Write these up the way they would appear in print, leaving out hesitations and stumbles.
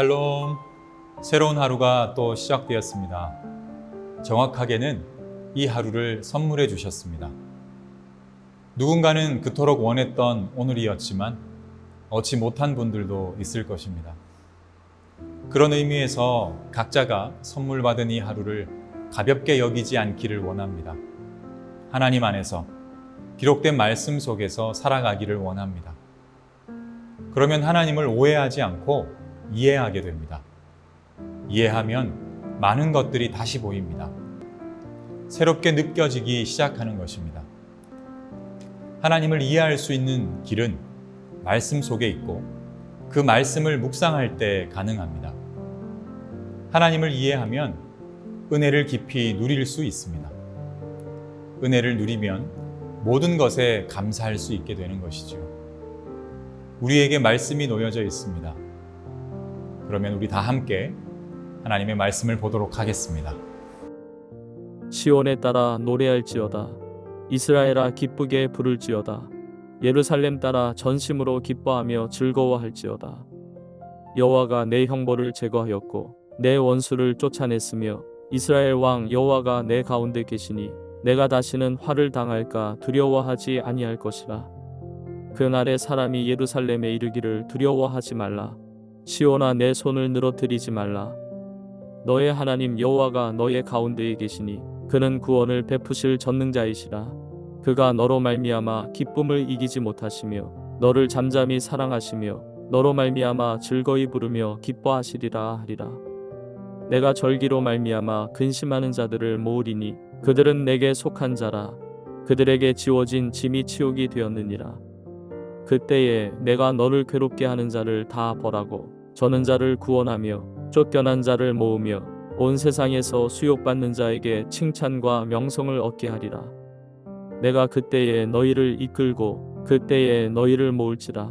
샬롬. 새로운 하루가 또 시작되었습니다. 정확하게는 이 하루를 선물해 주셨습니다. 누군가는 그토록 원했던 오늘이었지만 얻지 못한 분들도 있을 것입니다. 그런 의미에서 각자가 선물 받은 이 하루를 가볍게 여기지 않기를 원합니다. 하나님 안에서 기록된 말씀 속에서 살아가기를 원합니다. 그러면 하나님을 오해하지 않고 이해하게 됩니다. 이해하면 많은 것들이 다시 보입니다. 새롭게 느껴지기 시작하는 것입니다. 하나님을 이해할 수 있는 길은 말씀 속에 있고 그 말씀을 묵상할 때 가능합니다. 하나님을 이해하면 은혜를 깊이 누릴 수 있습니다. 은혜를 누리면 모든 것에 감사할 수 있게 되는 것이죠. 우리에게 말씀이 놓여져 있습니다. 그러면 우리 다 함께 하나님의 말씀을 보도록 하겠습니다. 시온에 따라 노래할지어다. 이스라엘아 기쁘게 부를지어다. 예루살렘 따라 전심으로 기뻐하며 즐거워할지어다. 여호와가 내 형벌을 제거하였고 내 원수를 쫓아냈으며 이스라엘 왕 여호와가 내 가운데 계시니 내가 다시는 화를 당할까 두려워하지 아니할 것이라. 그날에 사람이 예루살렘에 이르기를 두려워하지 말라. 시온아 내 손을 늘어뜨리지 말라. 너의 하나님 여호와가 너의 가운데에 계시니 그는 구원을 베푸실 전능자이시라. 그가 너로 말미암아 기쁨을 이기지 못하시며 너를 잠잠히 사랑하시며 너로 말미암아 즐거이 부르며 기뻐하시리라 하리라. 내가 절기로 말미암아 근심하는 자들을 모으리니 그들은 내게 속한 자라. 그들에게 지워진 짐이 치욕이 되었느니라. 그때에 내가 너를 괴롭게 하는 자를 다 벌하고 저는 자를 구원하며 쫓겨난 자를 모으며 온 세상에서 수욕받는 자에게 칭찬과 명성을 얻게 하리라. 내가 그때에 너희를 이끌고 그때에 너희를 모을지라.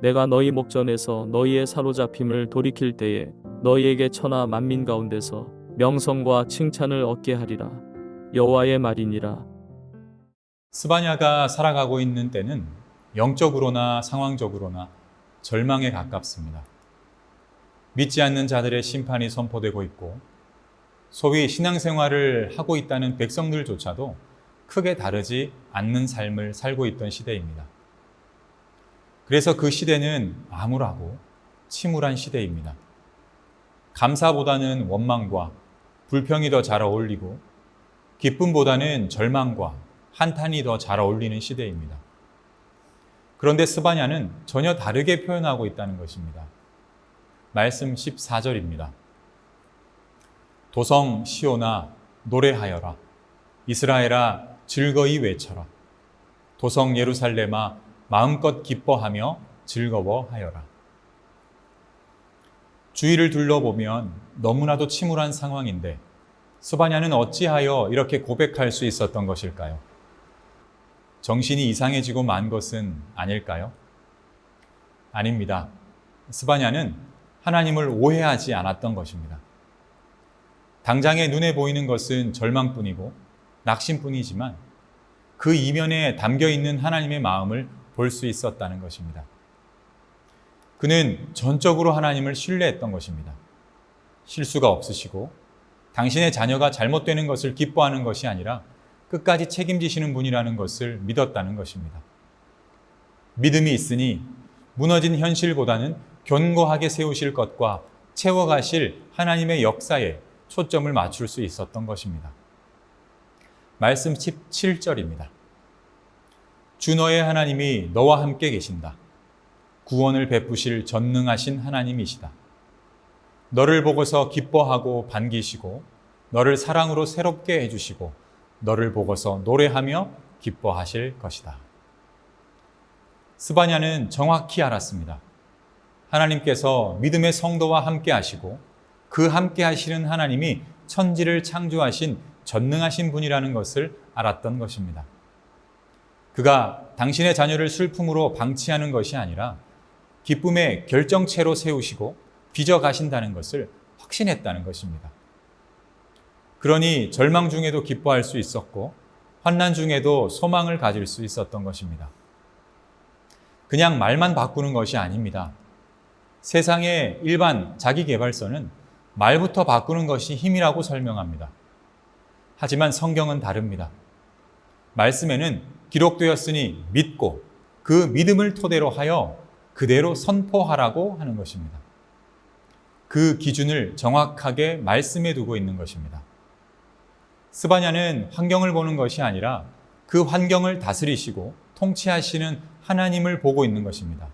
내가 너희 목전에서 너희의 사로잡힘을 돌이킬 때에 너희에게 천하 만민 가운데서 명성과 칭찬을 얻게 하리라. 여호와의 말이니라. 스바냐가 살아가고 있는 때는 영적으로나 상황적으로나 절망에 가깝습니다. 믿지 않는 자들의 심판이 선포되고 있고 소위 신앙생활을 하고 있다는 백성들조차도 크게 다르지 않는 삶을 살고 있던 시대입니다. 그래서 그 시대는 암울하고 침울한 시대입니다. 감사보다는 원망과 불평이 더 잘 어울리고 기쁨보다는 절망과 한탄이 더 잘 어울리는 시대입니다. 그런데 스바냐는 전혀 다르게 표현하고 있다는 것입니다. 말씀 14절입니다. 도성 시온아 노래하여라. 이스라엘아 즐거이 외쳐라. 도성 예루살렘아 마음껏 기뻐하며 즐거워하여라. 주위를 둘러보면 너무나도 침울한 상황인데 스바냐는 어찌하여 이렇게 고백할 수 있었던 것일까요? 정신이 이상해지고 만 것은 아닐까요? 아닙니다. 스바냐는 하나님을 오해하지 않았던 것입니다. 당장에 눈에 보이는 것은 절망뿐이고 낙심뿐이지만 그 이면에 담겨있는 하나님의 마음을 볼 수 있었다는 것입니다. 그는 전적으로 하나님을 신뢰했던 것입니다. 실수가 없으시고 당신의 자녀가 잘못되는 것을 기뻐하는 것이 아니라 끝까지 책임지시는 분이라는 것을 믿었다는 것입니다. 믿음이 있으니 무너진 현실보다는 견고하게 세우실 것과 채워가실 하나님의 역사에 초점을 맞출 수 있었던 것입니다. 말씀 17절입니다. 주 너의 하나님이 너와 함께 계신다. 구원을 베푸실 전능하신 하나님이시다. 너를 보고서 기뻐하고 반기시고 너를 사랑으로 새롭게 해주시고 너를 보고서 노래하며 기뻐하실 것이다. 스바냐는 정확히 알았습니다. 하나님께서 믿음의 성도와 함께 하시고 그 함께 하시는 하나님이 천지를 창조하신 전능하신 분이라는 것을 알았던 것입니다. 그가 당신의 자녀를 슬픔으로 방치하는 것이 아니라 기쁨의 결정체로 세우시고 빚어가신다는 것을 확신했다는 것입니다. 그러니 절망 중에도 기뻐할 수 있었고 환난 중에도 소망을 가질 수 있었던 것입니다. 그냥 말만 바꾸는 것이 아닙니다. 세상의 일반 자기계발서는 말부터 바꾸는 것이 힘이라고 설명합니다. 하지만 성경은 다릅니다. 말씀에는 기록되었으니 믿고 그 믿음을 토대로 하여 그대로 선포하라고 하는 것입니다. 그 기준을 정확하게 말씀에 두고 있는 것입니다. 스바냐는 환경을 보는 것이 아니라 그 환경을 다스리시고 통치하시는 하나님을 보고 있는 것입니다.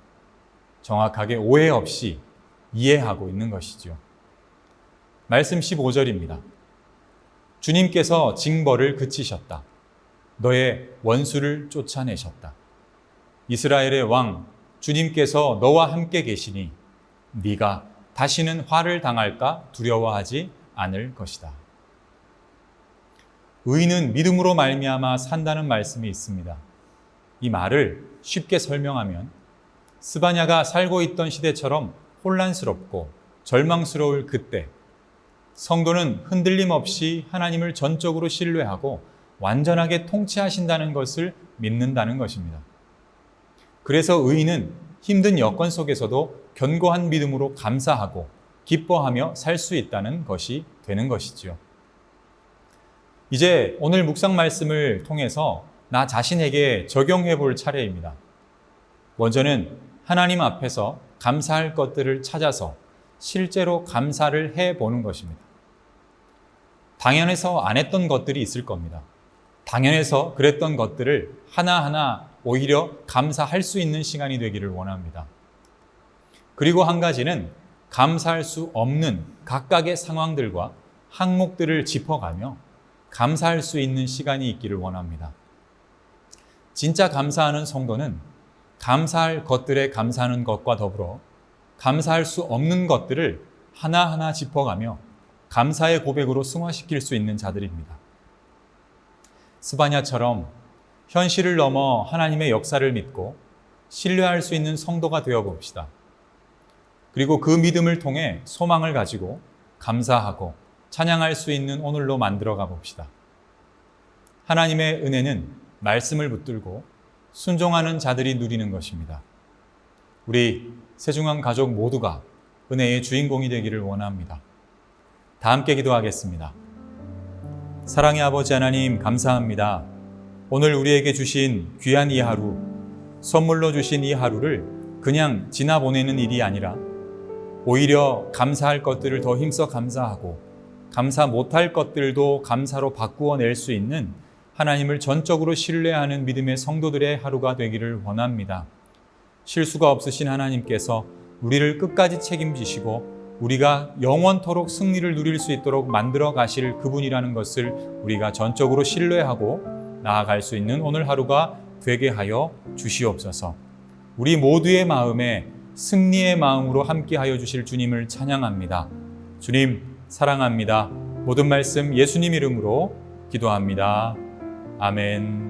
정확하게 오해 없이 이해하고 있는 것이죠. 말씀 15절입니다. 주님께서 징벌을 그치셨다. 너의 원수를 쫓아내셨다. 이스라엘의 왕 주님께서 너와 함께 계시니 네가 다시는 화를 당할까 두려워하지 않을 것이다. 의인은 믿음으로 말미암아 산다는 말씀이 있습니다. 이 말을 쉽게 설명하면 스바냐가 살고 있던 시대처럼 혼란스럽고 절망스러울 그때 성도는 흔들림 없이 하나님을 전적으로 신뢰하고 완전하게 통치하신다는 것을 믿는다는 것입니다. 그래서 의인은 힘든 여건 속에서도 견고한 믿음으로 감사하고 기뻐하며 살 수 있다는 것이 되는 것이지요. 이제 오늘 묵상 말씀을 통해서 나 자신에게 적용해 볼 차례입니다. 먼저는 하나님 앞에서 감사할 것들을 찾아서 실제로 감사를 해 보는 것입니다. 당연해서 안 했던 것들이 있을 겁니다. 당연해서 그랬던 것들을 하나하나 오히려 감사할 수 있는 시간이 되기를 원합니다. 그리고 한 가지는 감사할 수 없는 각각의 상황들과 항목들을 짚어가며 감사할 수 있는 시간이 있기를 원합니다. 진짜 감사하는 성도는 감사할 것들에 감사하는 것과 더불어 감사할 수 없는 것들을 하나하나 짚어가며 감사의 고백으로 승화시킬 수 있는 자들입니다. 스바냐처럼 현실을 넘어 하나님의 역사를 믿고 신뢰할 수 있는 성도가 되어 봅시다. 그리고 그 믿음을 통해 소망을 가지고 감사하고 찬양할 수 있는 오늘로 만들어가 봅시다. 하나님의 은혜는 말씀을 붙들고 순종하는 자들이 누리는 것입니다. 우리 세중앙 가족 모두가 은혜의 주인공이 되기를 원합니다. 다 함께 기도하겠습니다. 사랑의 아버지 하나님 감사합니다. 오늘 우리에게 주신 귀한 이 하루, 선물로 주신 이 하루를 그냥 지나보내는 일이 아니라 오히려 감사할 것들을 더 힘써 감사하고 감사 못할 것들도 감사로 바꾸어 낼 수 있는 하나님을 전적으로 신뢰하는 믿음의 성도들의 하루가 되기를 원합니다. 실수가 없으신 하나님께서 우리를 끝까지 책임지시고 우리가 영원토록 승리를 누릴 수 있도록 만들어 가실 그분이라는 것을 우리가 전적으로 신뢰하고 나아갈 수 있는 오늘 하루가 되게 하여 주시옵소서. 우리 모두의 마음에 승리의 마음으로 함께하여 주실 주님을 찬양합니다. 주님 사랑합니다. 모든 말씀 예수님 이름으로 기도합니다. 아멘.